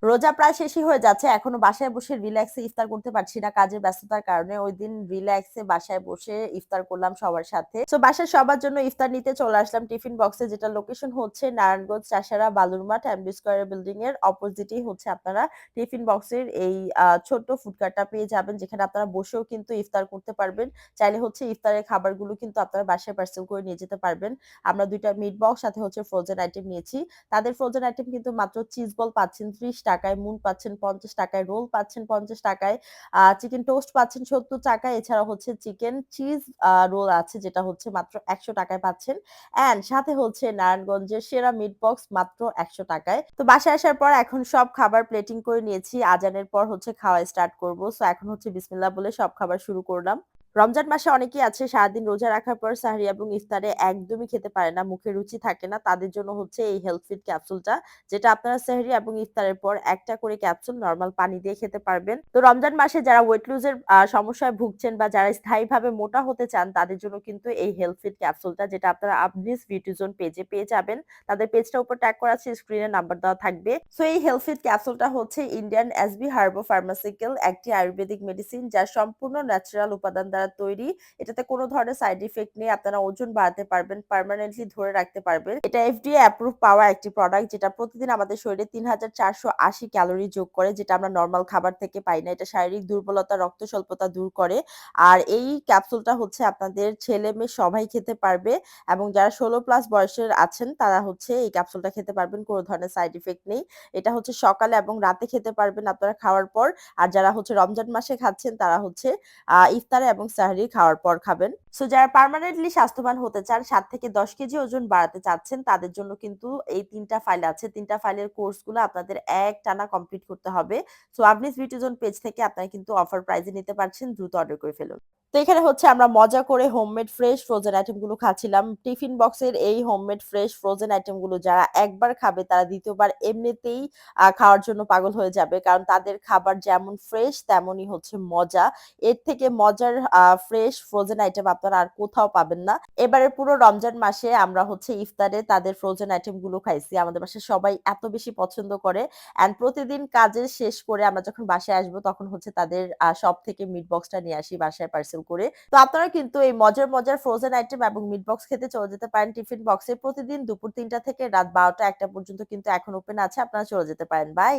রোজা প্রায় শেষই হয়ে যাচ্ছে। এখনো বাসায় বসে রিল্যাক্সে ইফতার করতে পারছি না কাজের ব্যস্ততার কারণে। ওইদিন রিল্যাক্সে বাসায় বসে ইফতার করলাম সবার সাথে। সো বাসায় সবার জন্য ইফতার নিতে চলে আসলাম টিফিন বক্সে, যেটার লোকেশন হচ্ছে Narayanganj Chashara বালুরমাঠ MD square building এর অপোজিটেই হচ্ছে আপনারা টিফিন বক্সের এই ছোট্ট ফুড কার্টটা পেয়ে যাবেন, যেখানে আপনারা বসেও কিন্তু ইফতার করতে পারবেন। চাইলে হচ্ছে ইফতারের খাবারগুলো কিন্তু আপনারা বাসায় পার্সেল করে নিয়ে যেতে পারবেন। আমরা ২ টা মিট বক্স সাথে হচ্ছে ফ্রোজেন আইটেম নিয়েছি। তাদের ফ্রোজেন আইটেম কিন্তু মাত্র চিজ বল পাচ্ছেন ৳৩০, মুন পাচ্ছেন ৳৫০, রোল পাচ্ছেন ৳৫০, চিকেন টোস্ট পাচ্ছেন ৳৭০। এছাড়া হচ্ছে চিকেন চিজ রোল আছে, যেটা হচ্ছে মাত্র ৳১০০ পাচ্ছেন। অ্যান্ড সাথে হচ্ছে নারায়ণগঞ্জের সেরা মিট বক্স মাত্র ৳১০০। তো বাসায় আসার পর এখন সব খাবার প্লেটিং করে নিয়েছি। আজানের পর হচ্ছে খাওয়া স্টার্ট করব। সো এখন হচ্ছে বিসমিল্লাহ বলে সব খাবার শুরু করলাম। রমজান মাসে অনেকেই আছে সারাদিন রোজা রাখার পর সাহরি এবং ইফতারে একদমই খেতে পারে না, মুখে রুচি থাকে না। তাদের জন্য হচ্ছে এই হেলথ ফিট ক্যাপসুলটা, যেটা আপনারা সেহরি এবং ইফতারের পর একটা করে ক্যাপসুল নরমাল পানি দিয়ে খেতে পারবেন। তো রমজান মাসে যারা ওয়েট লুজ এর সমস্যায় ভুগছেন বা যারা স্থায়ীভাবে মোটা হতে চান, তাদের জন্য কিন্তু এই হেলথ ফিট ক্যাপসুলটা, যেটা আপনারা আবনিস বিউটিজোন পেজে পেয়ে যাবেন। তাদের পেজটার উপর ট্যাগ করা আছে, স্ক্রিনে নাম্বার দেওয়া থাকবে। সো এই হেলথ ফিট ক্যাপসুলটা হচ্ছে ইন্ডিয়ান এসবি হার্বো ফার্মাসিউটিক্যাল একটি আয়ুর্বেদিক মেডিসিন, যা সম্পূর্ণ ন্যাচারাল উপাদান দ্বারা তৈরি। এটাতে কোনো ধরনের সাইড ইফেক্ট নেই। আপনারা ওজন বাড়াতে পারবেন, পার্মানেন্টলি ধরে রাখতে পারবেন। এটা এফডিএ অ্যাপ্রুভ পাওয়া একটি প্রোডাক্ট, যেটা প্রতিদিন আমাদের শরীরে ৩,৪৮০ ক্যালোরি যোগ করে, যেটা আমরা নরমাল খাবার থেকে পাই না। এটা শারীরিক দুর্বলতা, রক্ত স্বল্পতা দূর করে। আর এই ক্যাপসুলটা হচ্ছে আপনাদের ছেলে-মেয়ে সবাই খেতে পারবে, এবং যারা ১৬ প্লাস বয়সের আছেন তারা হচ্ছে এই ক্যাপসুলটা খেতে পারবেন। কোনো ধরনের সাইড ইফেক্ট নেই। এটা হচ্ছে সকালে এবং রাতে খেতে পারবেন আপনারা খাওয়ার পর। আর যারা হচ্ছে রমজান মাসে খাচ্ছেন তারা হচ্ছে ইফতারে এবং সেহরি খাওয়ার পর খাবেন। সো যারা পার্মানেন্টলি স্বাস্থ্যবান হতে চান, ৭ থেকে ১০ কেজি ওজন বাড়াতে চাচ্ছেন, তাদের জন্য কিন্তু এই ৩ টা ফাইল আছে। ৩ টা ফাইলের কোর্সগুলো আপনাদের একটানা কমপ্লিট করতে হবে। সো আবনিস বিউটিজোন পেজ থেকে আপনারা কিন্তু অফার প্রাইজে নিতে পারছেন। দ্রুত অর্ডার করে ফেলুন। তো এখানে হচ্ছে আমরা মজা করে হোমমেড ফ্রেশ ফ্রোজেন আইটেম গুলো খাচ্ছিলাম। টিফিন বক্সের এই হোমমেড ফ্রেশ ফ্রোজেন আইটেম গুলো যারা একবার খাবে তারা দ্বিতীয়বার এমনিতেই খাওয়ার জন্য পাগল হয়ে যাবে। কারণ তাদের খাবার যেমন ফ্রেশ তেমনই হচ্ছে মজা। এর থেকে মজার ফ্রেশ ফ্রোজেন আইটেম আপনারা আর কোথাও পাবেন না। এবারে পুরো রমজান মাসে আমরা হচ্ছে ইফতারে তাদের ফ্রোজেন আইটেম গুলো খাইছি। আমাদের বাসায় সবাই এত বেশি পছন্দ করে। অ্যান্ড প্রতিদিন কাজের শেষ করে আমরা যখন বাসায় আসবো, তখন হচ্ছে তাদের শপ থেকে মিট বক্সটা নিয়ে আসি বাসায় পার্সেল করে। তো আপনারা কিন্তু এই মজার ফ্রোজেন আইটেম এবং মিট বক্স খেতে চলে যেতে পারেন টিফিন বক্সে। প্রতিদিন দুপুর ৩টা থেকে রাত ১২টা ১টা পর্যন্ত কিন্তু এখন ওপেন আছে। আপনারা চলে যেতে পারেন। বাই।